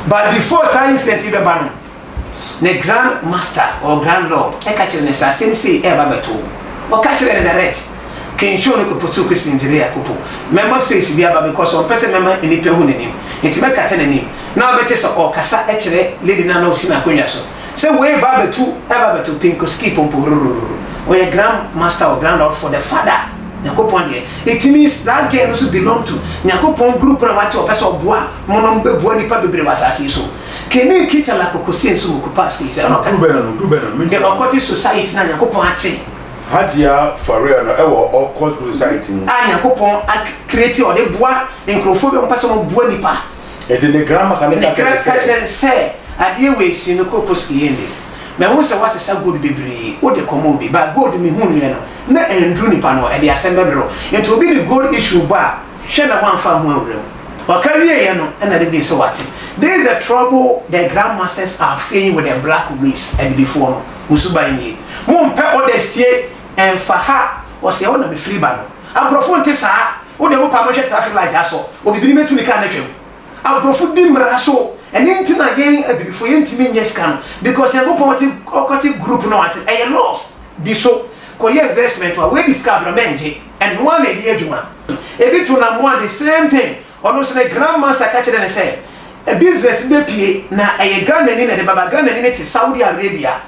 But before science incident be ban the Grandmaster or Grand Lord e catch the same say e ba beto o catch the direct can show no ko putu kwesi njire akopo member face bi aba because on person member enipa hu nenim enti make ate nenim na obete so o kasa e kire lady na no si na konwa so say we ba betu pinko skip on we Grandmaster or Grand Lord for the father Nyakopon de it means that girl also belong to Nyakopon group na wati o person oboa mono bebuo nipa bebre basase so kene kita la kokosie so ko pass ki say no kan the occultic society na Nyakopon ate Hajia for real no e wo occult society Nyakopon create o de boa enkrofo be person oboa nipa e the Grandmaster na ka say ade we si no ko poski yende me hu se what is good bebre o de komo bi ba god mi hu nwe no na endru nipa no e de asembe bro enti obi the gold issue ba hwe na wan fa hu awre o ka wie ye no na de dey so what there is a trouble the Grandmasters are facing with the black race and before musuba ni mo mpe honesty en fa ha o se o na me free ba no abrofo nte saa o de mo pa mo hwe traffic light aso o bibiri metu ni ka na twem abrofo di mra so and into yen before yentimi nyeskan because Nyakopon group no at a loss di so ko ye investment we discover menje and one e dey adwuma e bi to na mo the same thing ono se Grandmaster catch them say a business be pie na e Ghana ni na de baba Ghana ni te Saudi Arabia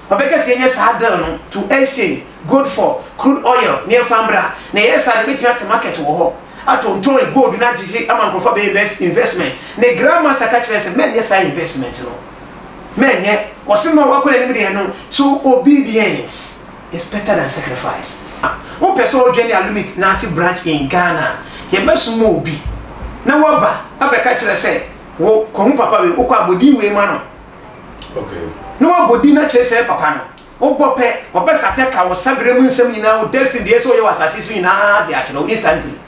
obeka se nye sadel no to exchange good for crude oil near Fambra na yes are be to market wo ho atonton e gold na jiji amankrofo be investment ne Grandmaster catch them say men yes investment no men ye wose no wakọ na nim de no so obedience is better than sacrifice o person journey alumit na ati branch in Ghana ye besumo obi na waba abeka kire say wo ko hu papa we wo kwa bodi we ma no okay no wabodi na kire say papa no wo bope wo be start ka wo sabre mu nsem nyina wo destiny dey so ye wasase so nyina dey akire instantly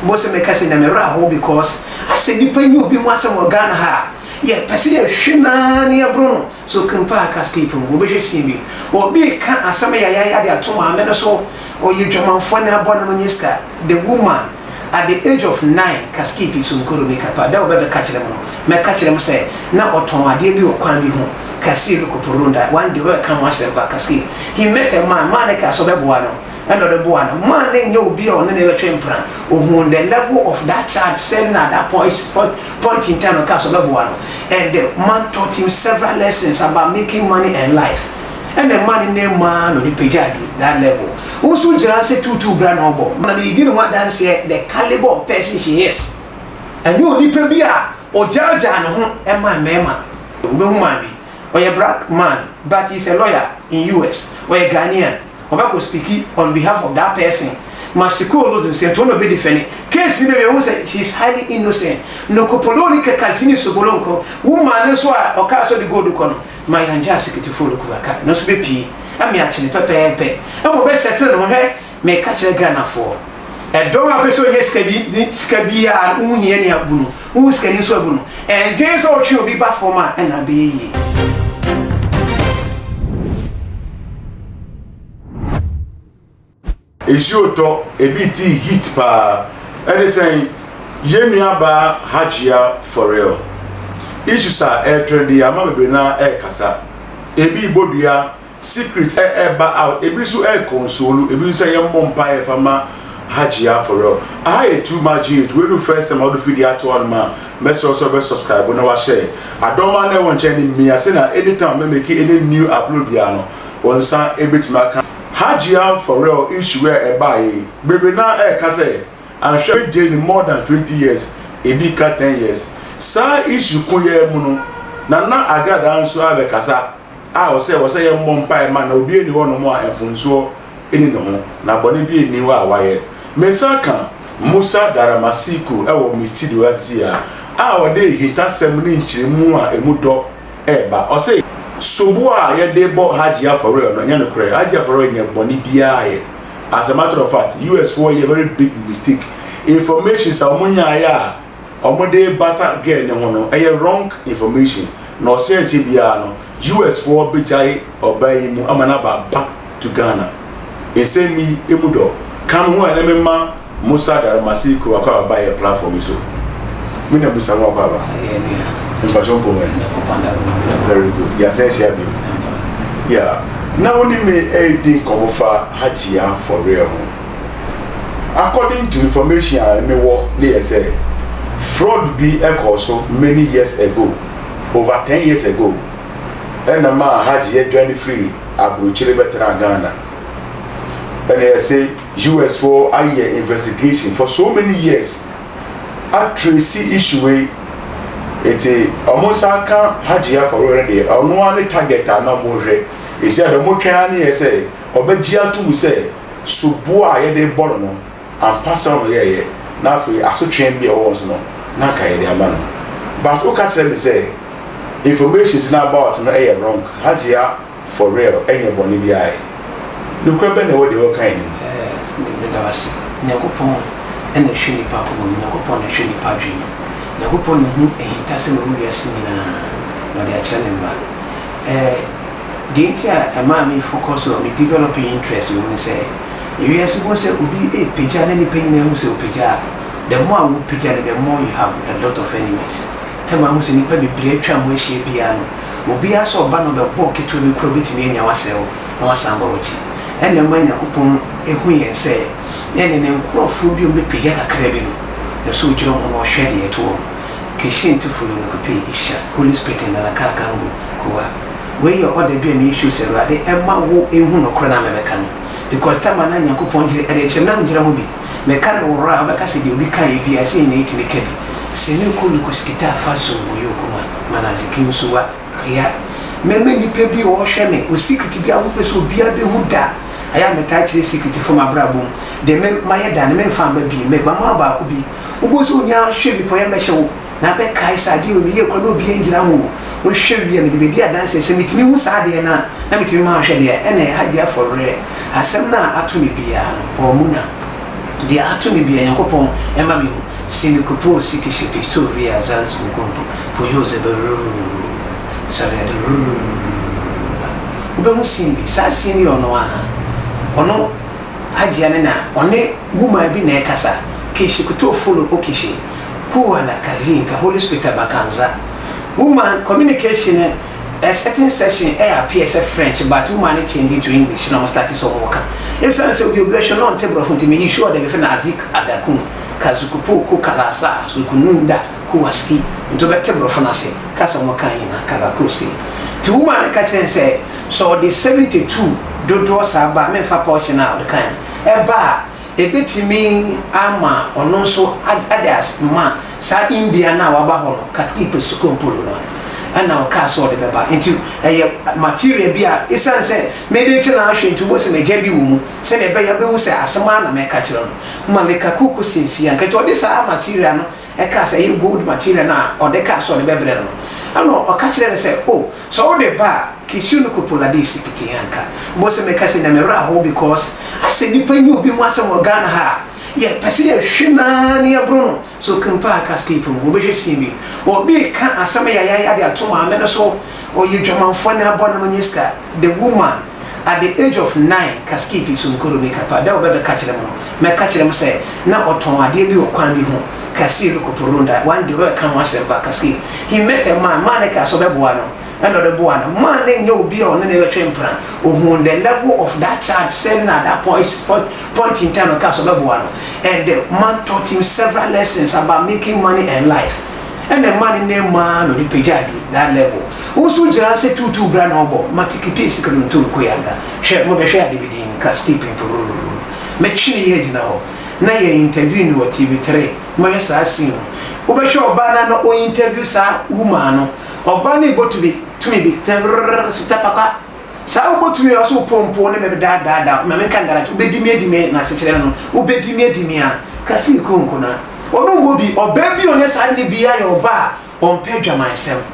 bo se me ka say na me ra ho because I say nipa nyi obi mu asem wo Ghana ha ye pese ye hwena ne abro so kampa ka escape mo be hwe simi obi ka asem ya de atoma ame no so o ye dwamanfo na abo na manyiska the woman at the age of 9 kaskipi so nkoro me kapa da obebe ka kire mo me ka kire mo say na oton ade bi okwan bi ho kasi lu ko poronda one day we kan wase ba kaski he met a man ka so be boa no and the boa no man ne nyo bi o ne be twempra o hu the level of that child selling at that point in time ka so be boa no and the man taught him several lessons about making money and life and the man name man no the pejadu that level also just tutu brand obo na me di no one dance here the caliber of person she is and you only pe bia o jaja no ho e man mema obe hu man bi or a black man but he's a lawyer in US or a Ghanaian or speaking on behalf of that person masiko no say to no be defend case ni be won say she's highly innocent no kopoloni ka kasini sobolonko woman so a o ka so the gold ko no my anja security for the kuaka no so be pi ami a chine pepepe e mo be settle no he me ka kire Ghana for e don a person yes skabi a unhie ni agunu skani so agunu e dwen so o twi obi ba forma e na be yi Eshoto ebiti hit pa anything yenua ba Hajia for real issues are trendy ama bebe na kasa ebi bodua secret ba out ebi so console ebi so ye mompa e fama Hajia for real I too much it when you first time how do video to on ma message also be subscribe na wa share adoma na won channel me ase na anytime me make any new upload bia no wonsa ebitima ka Hajia for real issue where e buy bebe na ka say and sure jail more than 20 years e be ka 10 years sa issue ko ye mu no na agada anso abe kasa o say ye mbompa e ma na obi eni wono mo a enfunso eni no ho na bone bi eni wa awaye mesaka Musa Daramasiku e wo mistidio asia o de hitasem ni nchiremu a emudo e ba o say sobo a ye de bo Hajia for real no nya no kure Hajia for real nya boni bia ye as a matter of fact US for a very big mistake information sa omunya ya omode bata girl ne ho no e wrong information no say nti bia no US for bejai obai mu amana ba back to Ghana esemi emudo kam ho ene mema Musa Daramasiku akwa ba ye platform so mina Musa mo akwa ba Very good. Yes, yeah. Now only me a thing come for Hajia for real. According to information I may walk near say fraud be also many years ago, over 10 years ago. And a man Hajia journey free Abuchile Betra Ghana. And I say US for a year investigation for so many years. I tracy issue it almost I can't Hajia for already or no one target and no more. He said the more training say Obejia to say Subua ye borno and pass on ye now free as so train be always no na kai their man. But who can tell me say information is not about no air wrong. Hajia for real any boni bi ai. No crab na what they all kind. Medawasi. Nyakopon ene hwe nipa ko mu Nyakopon na hwe nipa dwen. Nyakopon hu ehintase no wiase nyina na de acha ne mba. The entire amount focus on developing interest when we say you are supposed to be a pija any penny who say pija. The more you pija, the more you have a lot of enemies. Tell me who's in the break tram where she piano will be also a ban of the book to be crowded in ourselves, no sambochi. And the man Yakupon a wee and say, then in Crawford you may pija a craving. The soldier or shady at all. Kishin to follow the copy isha, Holy Spirit and a kakangu, Koa. Where your other be an issue, said Raddy, Emma wo in who no crana mecan. Because Tamana Yakupon at a Chemam Jiramubi, Mecano or Rabacasi, you be kind if you are seeing it in the cabin. Senu Kuskita Faso, Yokuma, Manazikim Suwa, Ria. Many pebi or shame, with secret to be a whoopers will be a behuda. I am a tightly secret from my brabum. They make my head and men found baby, make Mamma Kubi, who was on your shabby poem show. Nabe Kaisa, you may be in Jiramu. We should be a media dances and meet me Musadia na meet me Marshadia and a Hajia for rare. Asemna Atumi Bia or Muna. The Atumi Bia and Copon, Emma Miu, Sinicopo, Sikishipi, so Ria Zans, Ugompo, Poyose the Roo, Saria the Roo. Ubemusimbi, Sassini or Noah. Or no Hajianena, or ne woman be Nekasa, Kishikuto follow Okishi, Kuala Kajinka, Holy Spirit Bakanza. Woman communication a certain session appears French, but woman changing to English. Now starting some work. It's answer you be on table of me. Sure the Nazik at the Kun Kazukupu, Kukalasa, Sukununda, Kuwaski, into the table of Nasi, Kasamokana, Karakuski. To woman catch and say, so the 72 do draw Saba, Memphis portion out the kind. A bar, a bit me, Ama, or no so others, man. Sa India now abahono katkipe sukompolo and now castle the baba into a material beer isan say made chana hwe into wo se me jabi wo se ne be ya be hu se asema na me ka kire no malika kuku sinsi an kato this material no e ka say gold material na o de castle the bebre no ano o ka kire say oh so wo de ba kishunu kupola this kitianka bo se me ka se na me ra ho because ase nipa nyi obi mu asem Ghana ha yeah, Passia Shina near Bruno, so compare cascade from Ubeja Simi, or be can't as some Yaya Toma Menaso, or you German Fana Bonamaniska, the woman at the age of 9, cascade is on Kuru make up, they'll better catch them. May catch them say, now or Toma, dear you can't be home. Cassi Lucopurunda, one day come once and back cascade. He met a man, Manica Sobebuano. Another boy, man, they know be on any train plan, or on the level of that child selling at that point in time of Castle Buano. And the man taught him several lessons about making money and life. And the man named man or the pejad that level. Also, just say 2 grand obo, Matiki Pisical to Koyanga. Share more share dividend, caskeeping to Machine age now. Now you interview what TV3, Marissa Sino. Ubasho banana or interviews are woman or banny but to me be tapaka. Sao to me also pompo never da Mamma to be dimia Nasicano, Ubedimia dimia, Cassi Kunkuna, or no movie or baby on this only be your bar on Pedro myself.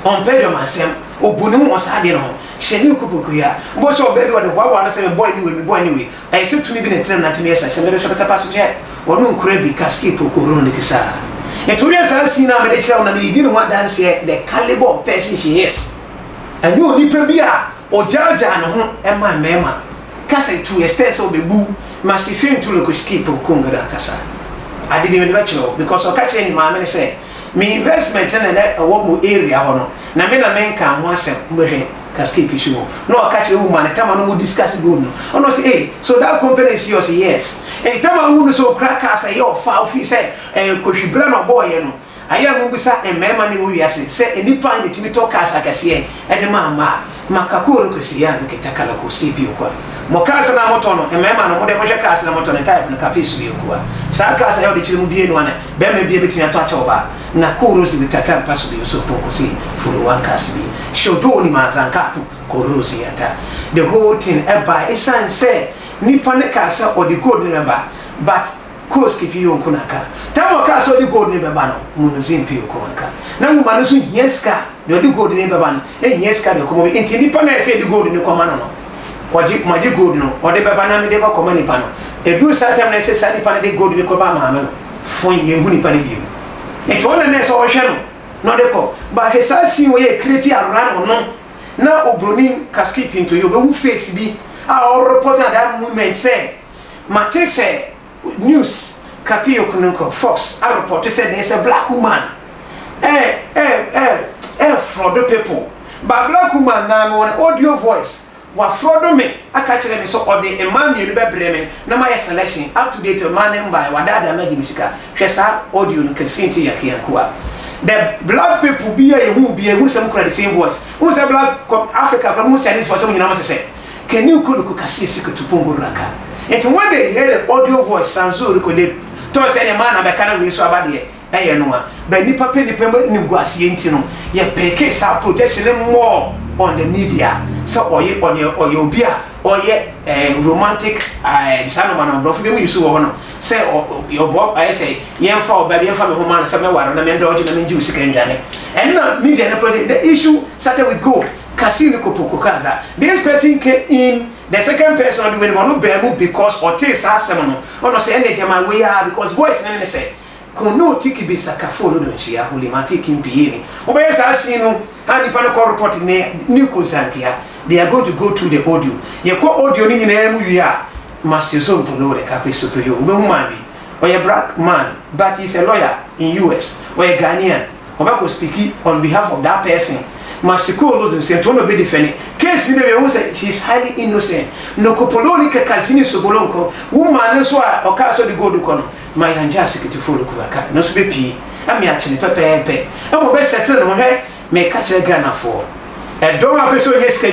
On Pedro myself, or Bunum was adding on. She knew Kupukuya, was your baby or the one say boy anyway. I said to me in a train at me as I said, passenger, or no crabby casci Pukurun the Kisa. And to realize I see now, and he didn't want dance yet the caliber of person she is. And you only Pebia or Jaja and my mamma. Cassa to a stairs of the boo, must see film to look skip or Kunga Casa. I didn't even let you know because I catch any mamma say, me investment na wo mu area ho no na me nka ho asem mbehwe casket issue no catch a woman time no discuss gold no ono say hey so that company is yours yes and time who no so cracker say your foul fee say kohwibra no boy no aya mo bisa emema ne wo wiase say enipa ne timi to cars akase e de mama makakoro kosi ya nketaka la kosi kwa mokasa na moto no emema no mo de mo hwe cars na moto ne type no kapisu bi kwa sa cars ya de chire mu bie no ana be ma bie betimi ato acha oba na korosi bitaka pasu bi so ponko si fulu wan cars bi shodo ni mazanka korosi yata the whole thing eba isan say nipa ne kasa or the gold ne ba but course keep you on kunaka tamo kasa or the gold ne ba no munuzin pi okonka na mu manusu yeska the gold ne ba no yeska de komo enti nipa na say the gold ne koma no waji maji gold no o de ba na me de ba koma nipa no edu satam na say sadi pa na de gold ne koma ma no fon ye hu nipa ne bi enti wona na so o hwe no de ko ba he sa si wo ye create around no na obroni casket into you be who face bi our reporter that moment say mate say news kapio kununko Fox a report said there's a black woman fraud people but black woman na me one audio voice wa fraud me aka kire me so ode emam yenu be breme na my selection up to date man by wadada magi misika hwesa audio no kasinti yake yankoa the black people be who some credit the same voice who say black Africa from Chinese for some nyina say can you could kasi to punguraka and one day hear the audio voice sounds so recorded to say the man abeka na we so abade e no a ba nipa pe nipa ni guase enti no ye peke sa protection more on the media so oye obi a oye romantic sano man bro fi dem use wo no say your bob I say yen fa oba bi yen fa me ho man say me waro na me dodge na me nji usika ndwane and na media na project the issue started with gold casino kopoko kaza this person came in the second person when one no because or taste asem no ono say energy my way because voice na say kono tiki bisaka follow don shia huli matiki mpieni oba sa asinu ani pa no report ne ko zankia they are going to go through the audio ye ko audio ni na emu wi a masizo mpolo le kapeso to yo oba human bi oya black man but he's a lawyer in US oya Ghanaian oba ko speak on behalf of that person masiko lo do se to no be defend case ni be won say she is highly innocent no kopoloni ka kazini sobolonko woman so a oka so the gold kono my hanja security for the kuaka no so be pi ami achine pepepe e mo be settle no he me ka kire Ghana for e don a person yes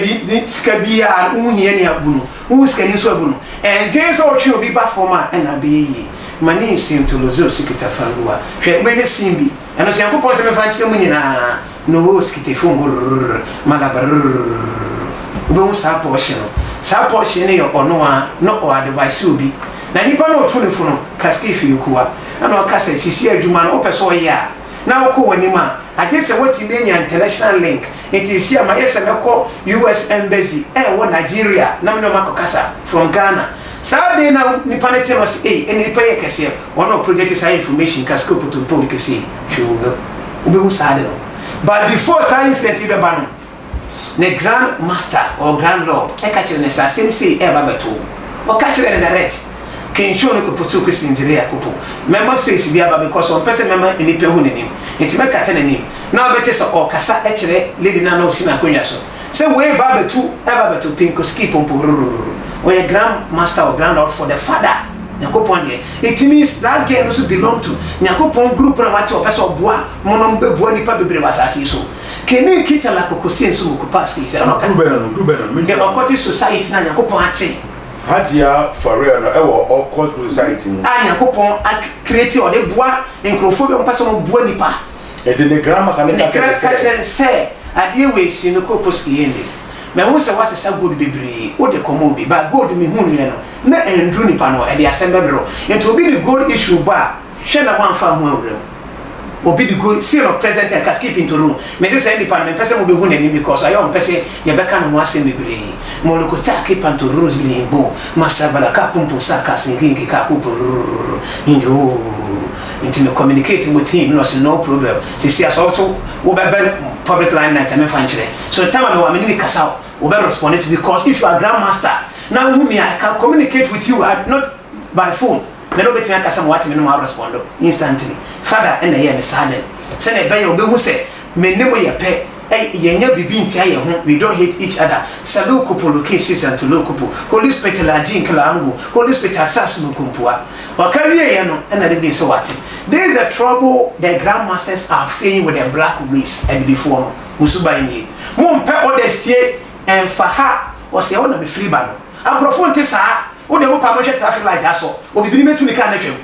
skabi a unhie ni abunu skani so abunu and dwen so twi obi ba forma na be yi mani sim to lozo security faluwa hwe be simbi eno se yakopon se me fa kire mu nyina no skite fungur malabar bo sa portion yo ono a no o advice obi na nipa no to ne funo kaske fi yokuwa na o kasa sisi adwuma no opeso ya na o ko wanima agese wati menya international link it ma yesa meko US embassy wo Nigeria na me no makokasa from Ghana Saturday na nipa ne tell us eni nipa ye kese ono project say information kaske putu public say shugo obi usade no but before science that be ban the Grandmaster or Grand Lord e ka kire ne sa same say e ba beto o ka kire ne direct ken show no ko putu ko sinjire yakopo member face bia ba because on person member ni pe hu nenim enti me kata nenim na obete so o kasa e kire lady na no si na konwa so say we ba betu pinko skip on we Grandmaster or Grand Lord for the father yakopon de it means that girl also belong to yakopon group na wati o person boa mono be boa nipa bebre wasase so keni kita la kokosi nso ko pass ki say no ka do better the occultic society na yakopon ate Hajia for real no ewo occult society yakopon create or de boa encrophobia on person boa nipa it in the Grandmaster na ka say ade we si no ko poski yende me hu se wase sa good bebre o de komo bi ba good mi hu ne no na endru nipa no e de asembe bro ento obi the gold issue ba hwe na wan fa hu awrem obi the gold see no present and skip into room me say nipa me pese mo be hu ne ni because ayo pese ye beka no asem bebre mo lo ko sta keep into rose bi bo masabala ka pumpo saka singingi ka pupo injo into communicating with him no problem see as also we be public line night and fanchire so time I am kasa we be respond to because if you are Grandmaster now who me I can communicate with you not by phone me no betin kasa what me no respond instantly father and here me sad Send a bay obe who say, me nemo ya pe, yenya bibi ntia ye ho, we don't hate each other. Salu kupu cases and to lokupu. Holy Spirit la jin kalangu, Holy Spirit assass no kumpua. Or carry ye no, and I didn't so what. There is the trouble the grandmasters are facing with their black ways and before Musuba in Mon pe odestie and faha was your own free ban. Abrofon sa, o de mo permission traffic light aso, o bibi metu ni ka na twem.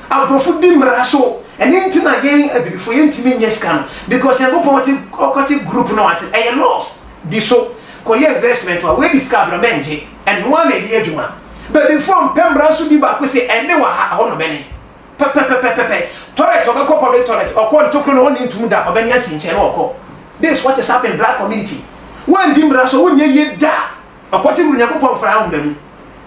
Abrofo di mraso, and intina yen before yentimi yes can because you go party group no at a loss. Diso koye investment we discover menje and one e di adwuma. But before pembra so di ba ko say ene wa ha ho no bene. Pepe toilet obeko public toilet okọ ntokro no oni ntum da obeni asi nche no okọ. This what is happening in black community. When dimra so wonye ye da okoti buru nyakopon fra ho mbam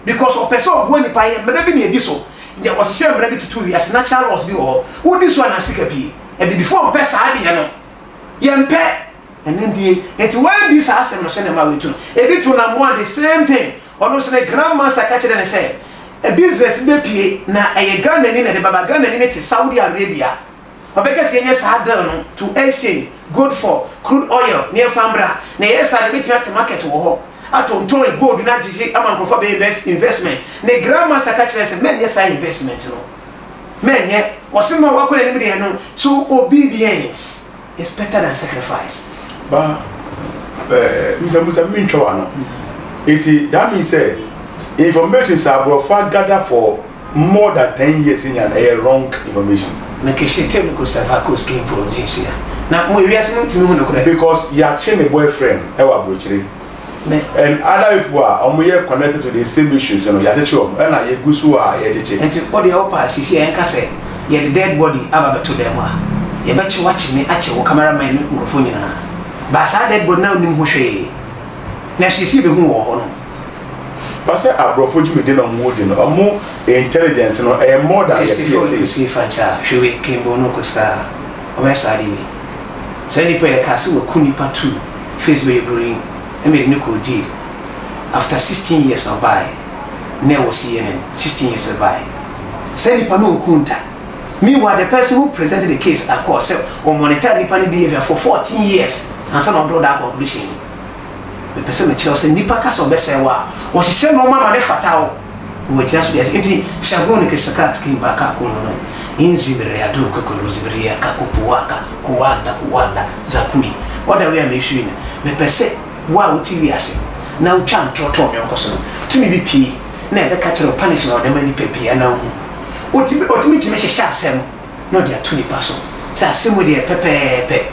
because o person obo ni pa ye mena bi na edi so je o se mena bi tutu wi as natural laws bi o wo this one asika bi e bi before person ade ye no ye mpe enendie it when this asem no se na ma wetu e bi to na mo the same thing ono se grandmaster catch them say a business be pie na e Ghana ni na de baba Ghana ni te Saudi Arabia obeka se yenye sa deal no to exchange good for crude oil near Fambra na yes na be tia market wo ho atonton e gold na jiji amankofo be investment na grandmaster catch them say men yes investment no men ye wasimo wakole ni me no so obedience is better than sacrifice ba Musa mincho ano iti that means say information sabrofa gather for more than 10 years in a wrong information. Make she tell me ko scheme produce na mo wi ase ntimi hu no kore because ya che me boyfriend e wa brochire and other people are connected to the same issues you know ya che chom e na ye gusu a ye cheche enti what the upper sisi en ka say ye the dead body aba to them a ye be che watch me ache wo cameraman ni ngofo nyina ba sa dead body na onim ho hwe na sisi be hu wo ho no parce abrofo ju me dey no mo dey no omo intelligence no e more than you see fancha hwe kimbo no ko ska o be sa di we say ni pe ka se wo kunipa 2 Facebook bring e me ni ko di after 16 years of by na wo CNN 16 years of by say ni pa no kunta meanwhile the person who presented the case at court said o monitor the pani behavior for 14 years and some of that conclusion the person me tell say nipa ka so be say wa o se no mama ne fatao we just yes enti shagon ke sakat kin ba ka ko no inzibere adu ko ko rozibere ka ko puaka kuwanda zakui oda we am issue ni me pese wa uti wi ase na utwa ntoto me nkoso timi bi pie na be ka kire punishment o de mani pepe na hu otimi timi hye asem no dia tuni paso sa asem de pepe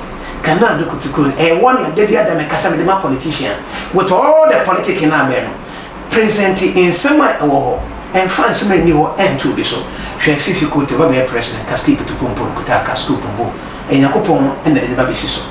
kana do kutukuru one ya David Adam kasa me ma politician with all the politics in America present in some wo and France me ni wo and to be so hwe fifi ko te ba be president kaskip to kumpo kuta kaskip mbo enyakopon en de ba be so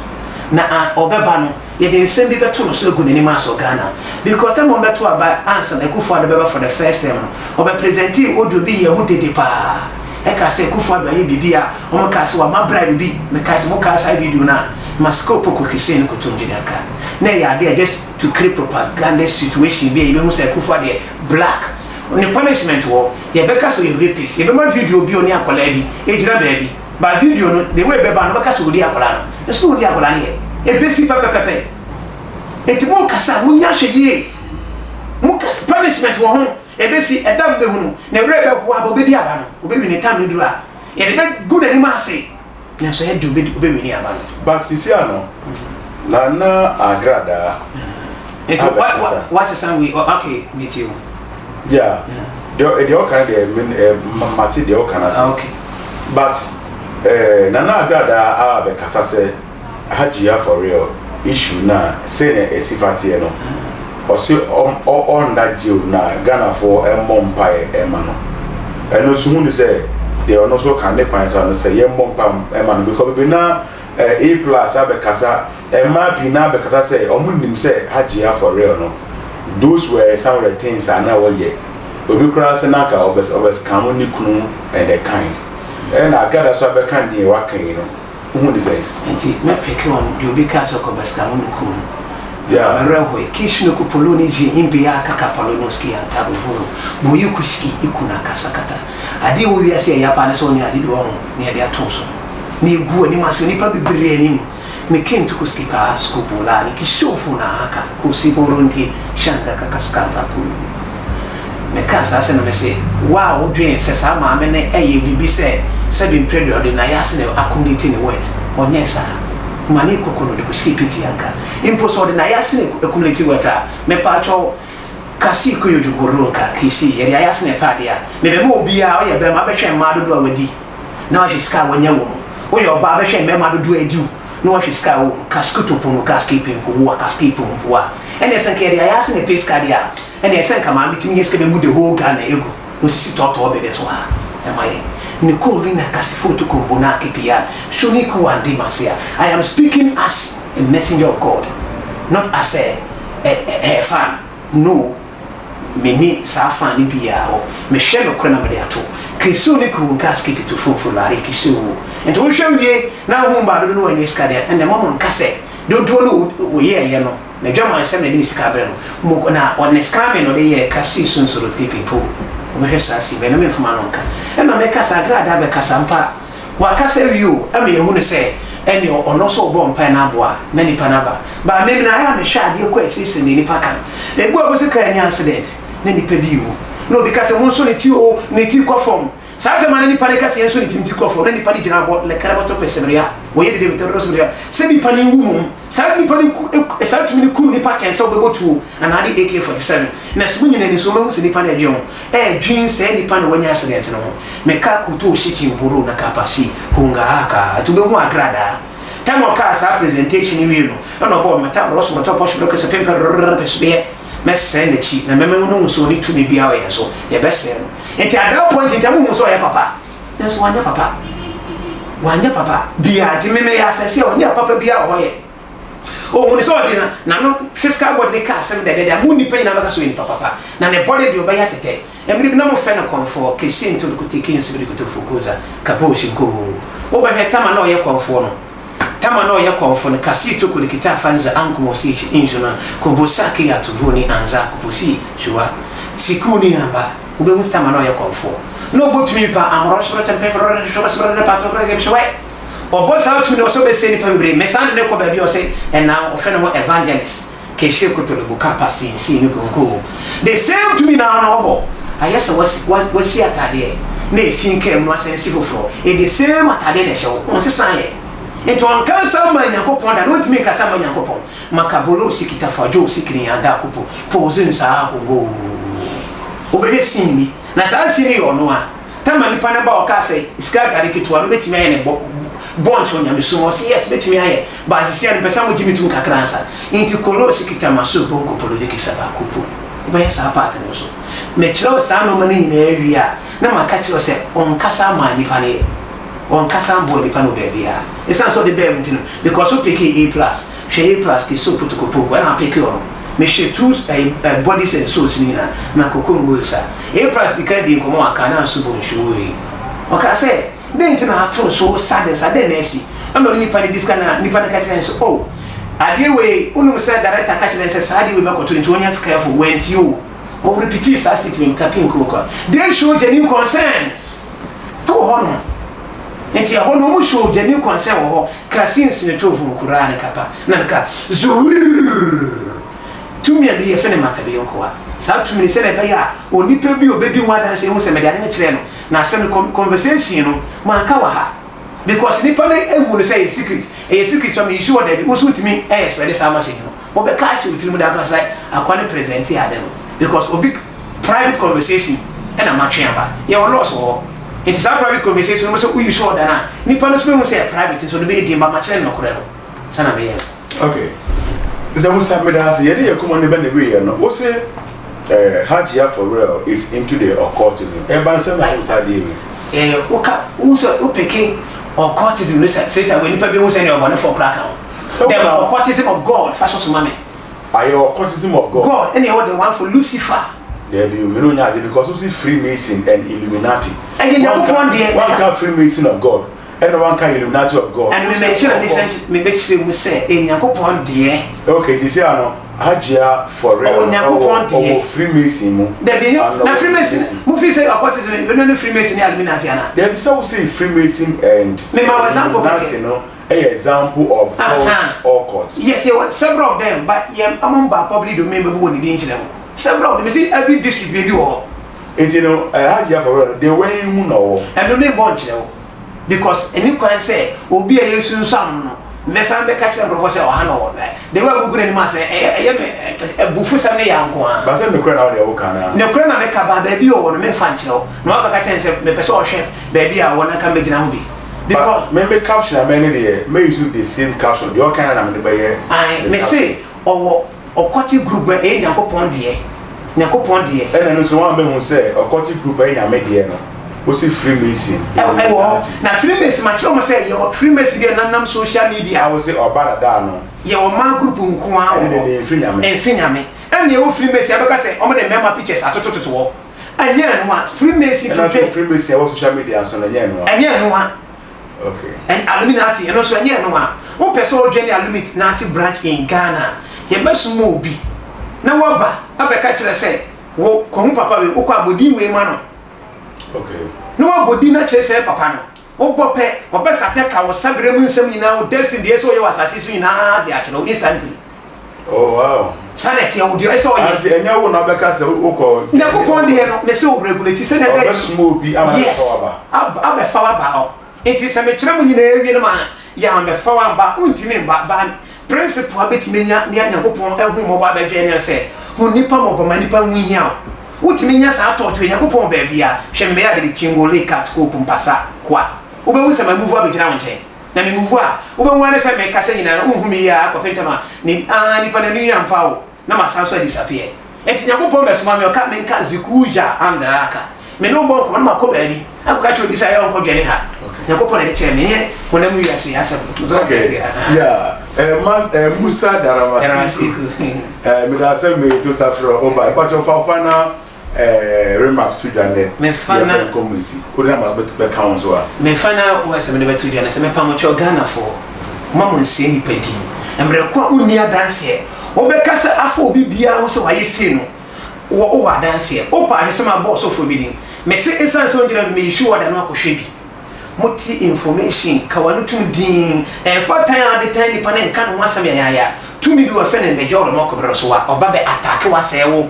na obeba no ye de nsem bi beto no so gu nani ma so Ghana because time on beto aba answer na Kufu Addo beba for the first time obe presenti odo bi ye hu dede pa e ka se Kufu Addo ye bibia o mo ka se wa mabra bibi me ka se mo ka sa video na maskopo ko kisen ko tonje aka na ya dey just to create propaganda situation bi e be mo se Kufu Addo black on the punishment wo ye be ka so ye rapist ye be ma video bi oni akola bi e jira baby ba video no the way beba no be ka so odi akola no so odi akola ne e be si pepe eti mo kasa mo nya hweye mo kasa punishment wo ho e be si edam be hu na wre be ho aba obedi aba no obebi ne tam duru a ye de be good ani ma se na so ye do obebi ni aba no but sisi ano na agrada eti what's the sound we okay meet you yeah the all kind of mati the all kind of okay but nana agrada be kasa se Hajia for real issue na say na esifati no o se on that deal na Ghana for empire ema no eno so hu ni say they no so kan dey kwan so no say ye mompa ema no because be na A+ abekasa ema bi na abekasa say omunim say Hajia for real no those were some of the things I know ye obi kura se na ka obes kamu ni kunu and the kind and I gather so abekan ni wakan you know who is it? Enti me pick on you be cast of Cobaska Munukum. Yeah, Railway, Kishno Kupoloniji, Impia Kakapalonoski and Tabuvo, Buyukuski, Ikuna Kasakata. I deal with you say Japan Sonia did wrong near their torso. ni gu ani ma se nipa bibire ani me came to kuskipa skupola ni kishofu na haka kusiboronti shanga kakaskapa pu me kasa se no me se wa wo dwen se sa ma me ne eye bibi se bi period na yase ne accumulate ne wet onye sa mani kokono de kuskipiti yanka impo so de na yase ne accumulate wet a me pa cho kasi ko yodu goronka kisi ye yase ne pa dia me be mo obi a o ye be ma be hwen ma dodo awadi na wa hiska wanya wo o ye oba be hwen me ma dodo adu no wa hiska wo kaskuto pono kaskipin ko wa kaskipin wa ene sen ke dia yase ne peska dia ene sen kama mitimi yeske be mu de ho Ghana ego no sisi toto be de so ha emaye Nikolina Kasifoto Kumbona Kipia, Shuniku and Dimasia. I am speaking as a messenger of God, not as a fan. No, Mini Safani Pia or Michelle Crenamadeato. Kisuniku and Kaski to Funfulari Kisu. And to show ye now Mumba don't know any scadia and the Mamon Casse. Don't know ye, no. The German sent a Niscabel, Mukona or Nescamin or the year Cassis so to keeping pool. Mehesasi bename fumanonka ena mekasa grada be kasampa wakasa wiu ame ehunu se ene ono so bo mpa na aboa na nipa na ba me na ya me hwade ko exist ni nipa kan egbu obosi ka any accident na nipa biu no because won so ne ti ko form Sata mani pani kasi yenso ni tinti kofo ni pani jina bo le karabato pesemria wo yede de betero semria se ni pani ngum sa ni pani sa tumi ni kum ni pa chen so be go tu anadi AK47 na simu nyina ni so ma se ni pani adwon dwin se ni pani wanya accident no me ka kuto shiti mburu na kapasi hunga aka tube hu agrada tamo ka sa presentation ni no no bo meta roso meta posh block se pemper pesbe messe ne chi na meme no so ni tumi bia we so ye bese enti at that point enti amu so ye papa yes wanya papa bia ti meme ya sese onya papa bia ho ye o mo so di na no fiscal board ne ka asem de amu ni pe na baka so ni papa na ne body de obaya tete emri bi na mo fe na comfort ke sin to ko take in sibi ko to fokusa kapo shinko o ba hetama na o ye comfort no tama no ya konfo kasi to ko likita fanza ankumo si injuna ko bosaki ya tuvuni anza kuposi shwa sikuni amba ube mustama no ya konfo no botumi pa amrosh bro tempe ro shwa sbro na pato ro ge shwa o boss out mi no so be seni pa bre mesande ne ko ba bi o se na o fene mo evangelist ke she ko to le buka pasi si ni gongo the same to me na no obo ayesa wasi atade na efinke mu asensi foforo e the same atade na she o se san ye ento ankansa manyakopon da no ntimi kasa manyakopon makabolo sikita fajo sikiri anda kupo pose nsa akongo obede sinmi na sa sini ono a tama nipa na ba o kasa iska gari kitwa no betimi aye ne bonch onyamiso mo si yes betimi aye ba sisi an pesa mo jimi tum kakransa enti kolo sikita maso bonko politiki saba kupo obeye sa pattern so me chiro sa no mani na area na makachiro se on kasa ma nipa ne on kasa mbo di pano bebia it's not so the bem tin because so pick A+ she A+ ki so protocol when I pick on me she choose a bodies and souls nina na kokongo sa A+ di kan di komo aka na so bon shuri okay say den tin na to so sadness ade na esi no ni pa dis kana ni pa na catch so oh ade we unu say director catch na say sadi we make to ntonya careful went you or repeat this statement tapin ko they show genuine concerns to honor enti ya hono mu show genuine concern wo kasin sine tofu nkura ne kapa na nka tumi abi ye fene matabe yonkoa sa tumi ne sene baya onipa bi obedi mu adanse hu se mediane ne kire no na asem conversation no manka wa ha because nipa ne emu ne say secret so me issue that bi musu tumi spread this message no mo be ka chi utimi da pass like akwane present ya dem because obi private conversation and am matching aba ye wo loss wo it is a private conversation so we sure that nipa no so me say private so no be di mba matching no kore no sana be okay is musa me da say ye dey come on be na we no wo say Hajia for real is into the occultism ban say na musa dey oka musa opeke occultism no say straight away nipa be musa ne obone for crack the occultism of God fashion so mame are your occultism of God any other one for Lucifer there be me no nya because you see Freemason and Illuminati one can Freemason of God and one can Illuminati of God and me mention this me be sure mu say enyakopon de okay this year no Hajia for real. Oh, Freemason. There be na Freemason. Movie say occultism. You know Freemason Illuminati na. There be some say Freemason and. Me my example. You know, an example of cults or cults. Yes, there were several of them, but among probably domain people when they didn't them. Several of them. You see, every district we do all. And you know, Hajia for real. They were in no. And don't they bunch now? Because any can say, "Will be a use some." Mesan be catch them professor or hano. They were good in mass. A buffusane yanko. But then the crown out there, Okana. No crown make a baby or me fanchino. No aka catch and me person baby I wanna come make nambi. Because me caption a many day may use the same caption. The kind of the I may say or quality group e yanko pon die. Yanko pon die. And so one who say or quality group e ya media no. What's it Freemason? Now Freemason, my children say your Freemason be a social media. I will say or Baradano. Your man group unkuwa and Finyame. And your Freemason, because say, oh, the member pictures are to war. And then one Freemason to Freemason or social media and so on. And yeah, one. Okay. And Illuminati, and also, yeah, no one. One person join the Illuminati branch in Ghana. He must move be. Now, what about I catch say, wo, come papa, we oka body way man. Okay. No body na chese papa no. O bope, o best attack I was sabre mun sem nyina o destiny so you was assassin nyina dey actually instantly. Oh wow. Sanity o dey so ye. And enya wo na beka se o ko. Na ko pon dey no me se o regulate se na be small bi ama fa aba. Aba fa aba ho. Enti se me kire mu nyina ewie no ma ya me fa aba untimi ba principle abetimi nya ne Yakopon ehu mo ba be dwe ne se hu nipa mo ba manipa hu hia. Utimi nya sa to Yakopon ba bia hwe me ya de kingole kat ko pumpasa kwa ube se ma move abegina wonche na me move a ube wane se me kase nyina no hu me ya akofenta ma ni nipa na ni ampa wo na masanso disappear enti Yakopon be soma me o ka me nka zikuja andaka me no bo ko na makoba bi akoka cho disa ya onko dwene ha Yakopon ne che me ye wona mu wiase asem. Okay. Yeah. Musa Daramasi. Me da say me to safro oba but of fana remarks to Janet. Me fana community. Could have must be council. Me fana was me to Janet se me pamocho Ghana for. Mama nsie ni pedi. Emre kwa uni adanse. Obekasa afo obi bia ho se waye se no. Wo adanse. Opa ahese ma boss of obi. Me se esan so ndira me issue wada no akohwe bi. Moti information kawanu din for time at the time nipa ne nka no asem ya tumi bi wa fe ne mejo ro mokobro so wa oba be attack wa sewo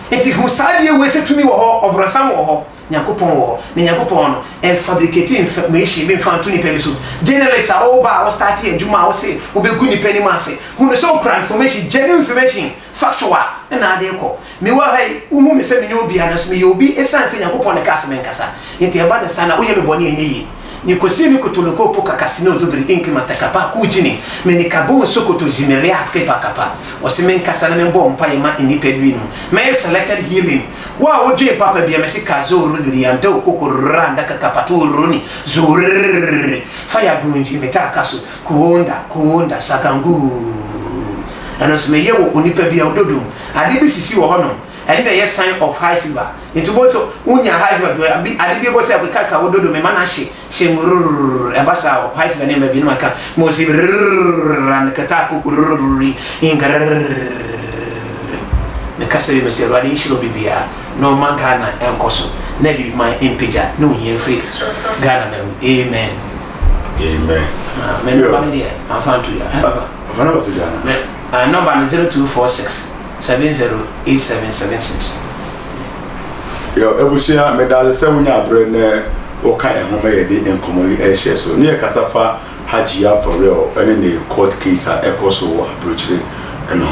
enti hu sadie we se tumi wo ho obrosam wo ho Yakopon wo ho ne Yakopon no fabricate information be fan tuni pe bi so journalist a oba o start ejuma o se obegu ni pe ni ma se hu no so crime information genuine information factual na ade ko me wa hai umu me se me nyobi anaso me yobi essence Yakopon ne kasa men kasa enti e ba na sana wo ye me boni enyi ni kosini kutuluko poka kasino dobri inki matakapa kujini me ni kabon sokoto zimeria atkepa kapa osimen kasana me bom pa yema inipedwinu me selected healing wa odwe papa bia me sika zo rudi ya ndo kokoranda kakapatu runi zurr fire gunji metakaso kuonda sakangu anosme yewo onipa bia ododom ade bi sisi wo hono and the sign of high fever. Into also unya high fever do ade bi bo say akaka wododo me mana shemurur abasa high fever name bi no aka mosi and katako ingar me kase me say radi shiro bibia no magana enkoso na bi my impeja no yen free Ghana amen me no bani dia afan to ya afan ba to ya number 0246 708776. Yo, ebusia me da se wunya abre ne o kan e homa ye de enkomo e share so ne kasafa Hajia for real ene ne court case a ekoso wo approachre eno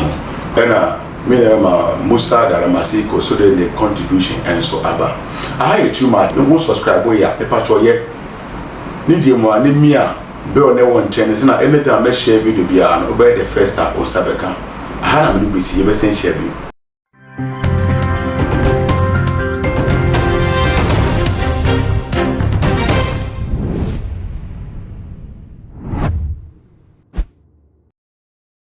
ena me ma Musa Daramasi ko so de contribution enso aba aha ye too much no subscribe ya e patcho ye ni die mo ani mi a be o ne won chen se na anytime me share video bia no be the first time o sabeka aha na me do bisi ye be sen share bi